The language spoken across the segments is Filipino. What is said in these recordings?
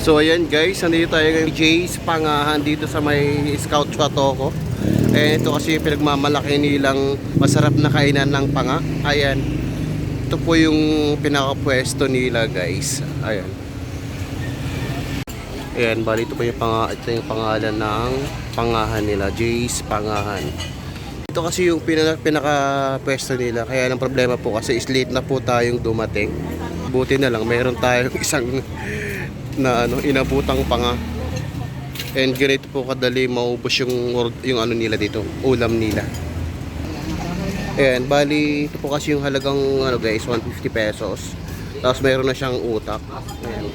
So ayan guys, nandito tayo ngayon Jay's Pangahan dito sa may Scout Chwatoko. Eh ito kasi yung pinagmamalaki nilang masarap na kainan ng panga. Ayan. Ito po yung pinakapwesto nila guys. Ayan. Ayan, bali ito po yung ito yung pangalan ng pangahan nila, Jay's Pangahan. Ito kasi yung pinakapwesto nila. Kaya ang problema po kasi is late na po tayong dumating. Buti na lang meron tayong isang na inabutang panga. And ganito po kadali maubos yung ano nila dito, ulam nila. Ayan, bali ito po kasi yung halagang ano guys, 150 pesos. Tapos mayroon na siyang utak. Ayan.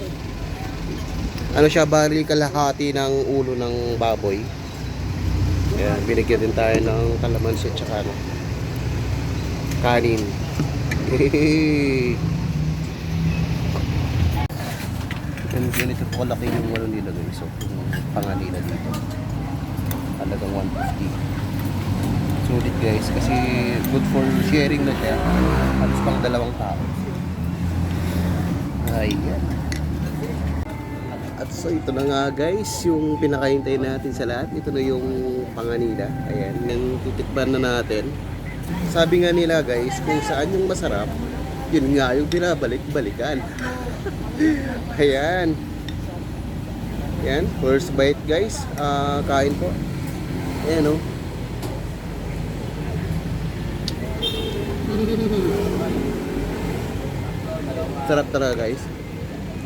Ano siya, bali kalahati ng ulo ng baboy. Ayan, binigyan din tayo ng kalamansi at saka ano, kanin. And ganito po kalaki yung ano nila guys. So, yung panga nila dito. Halagang 150. Sulit guys. Kasi good for sharing na siya. Halos pang dalawang tao. Ayan. At so ito na nga guys. Yung pinakahintay natin sa lahat. Ito na yung panga nila. Ayan. Yung titikban na natin. Sabi nga nila guys, kung saan yung masarap, yun nga yung binabalik-balikan. Ayan. Ayan, first bite guys. Kain po. Ayan o. Sarap talaga guys.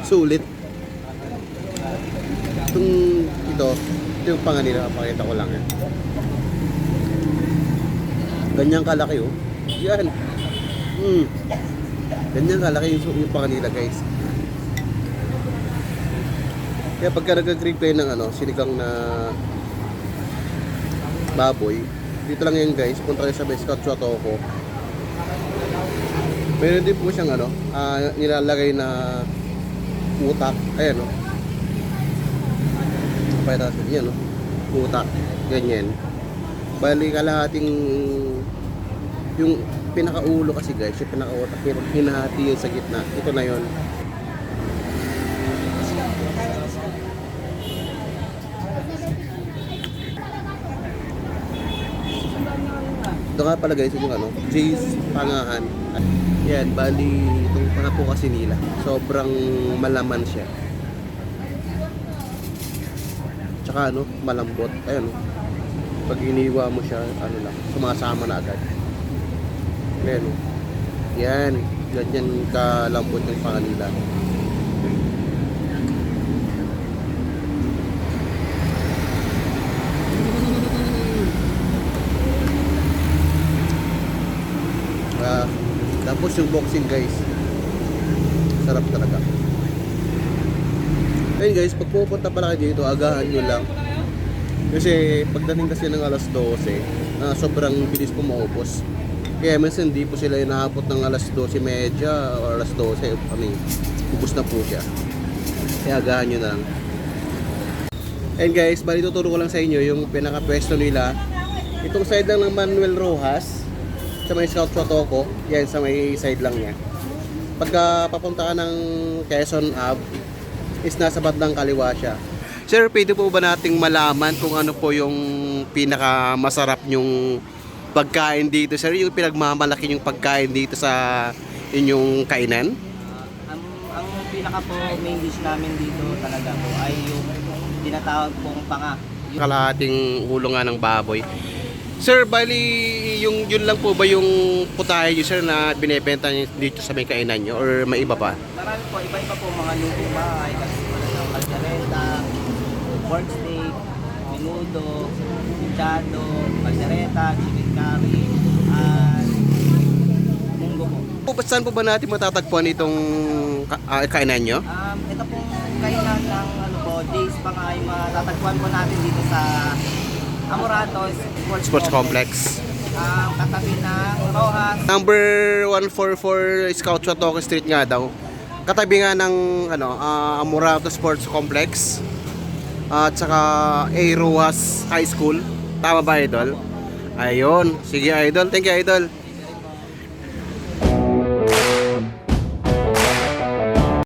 Sulit. Ito yung panga nila. Pakita ko lang yan. Ganyang kalaki oh. Yan. Ganyan kalaki yung panga nila guys. Kaya pagka nag-crave kayo ng ano, sinigang na baboy, dito lang yan guys, punta kayo sa Scout Chwatoko. Meron din po siyang ano, nilalagay na utak. Ayan o. Pwede natin yan o. Utak. Ganyan. Bali kalahating yung pinakaulo kasi guys, yung pinakautak, hinahati yun sa gitna. Ito na yun. Ito nga pala guys, yung ano, Jay's Pangahan. Yan, bali itong panga po kasi nila. Sobrang malaman siya. Tsaka ano, malambot. Ayan, pag iniwa mo siya, ano lang, sumasama na agad. Ayan, yan, ganyan kalambot yung panga nila. Tapos yung boxing guys, sarap talaga. Ayun guys, pag pupunta pala kayo dito, agahan nyo lang. Kasi pagdating kasi ng alas 12, sobrang bilis po maubos. Kaya minsan hindi po sila inaabot ng alas 12:30 o alas 12. Ubos na po siya. Kaya agahan nyo na lang. Ayun guys, bali tuturo ko lang sa inyo yung pinaka-pwesto nila. Itong side lang ng Manuel Rojas, sa may Scout Chwatoko, yan sa may side lang niya. Pagka papunta ka ng Quezon Ave, is nasa bandang kaliwa siya. Sir, pwede po ba nating malaman kung ano po yung pinaka masarap yung pagkain dito? Sir, yung pinagmamalaki yung pagkain dito sa inyong kainan? Ang pinaka po main dish namin dito talaga po ay yung tinatawag pong panga. Kalahating ulo nga ng baboy. Sir, bali yun lang po ba yung putahe nyo sir na binebenta nyo dito sa may kainan nyo or may iba pa? Marami po, iba-iba po mga lutong bahay kasi ng caldereta, pork steak, menudo, mechado, caldereta, chicken curry, at munggo po. Saan po ba natin matatagpuan itong kainan nyo? Ito pong kainan ng Jay's Pangahan, matatagpuan po natin dito sa Amurato Sports Complex. Katabi ng Rojas. Number 144 Scout Chwatoko Street nga daw. Katabi nga ng Amurato Sports Complex. At saka A. Rojas High School. Tama ba idol? Ayun. Sige idol. Thank you idol.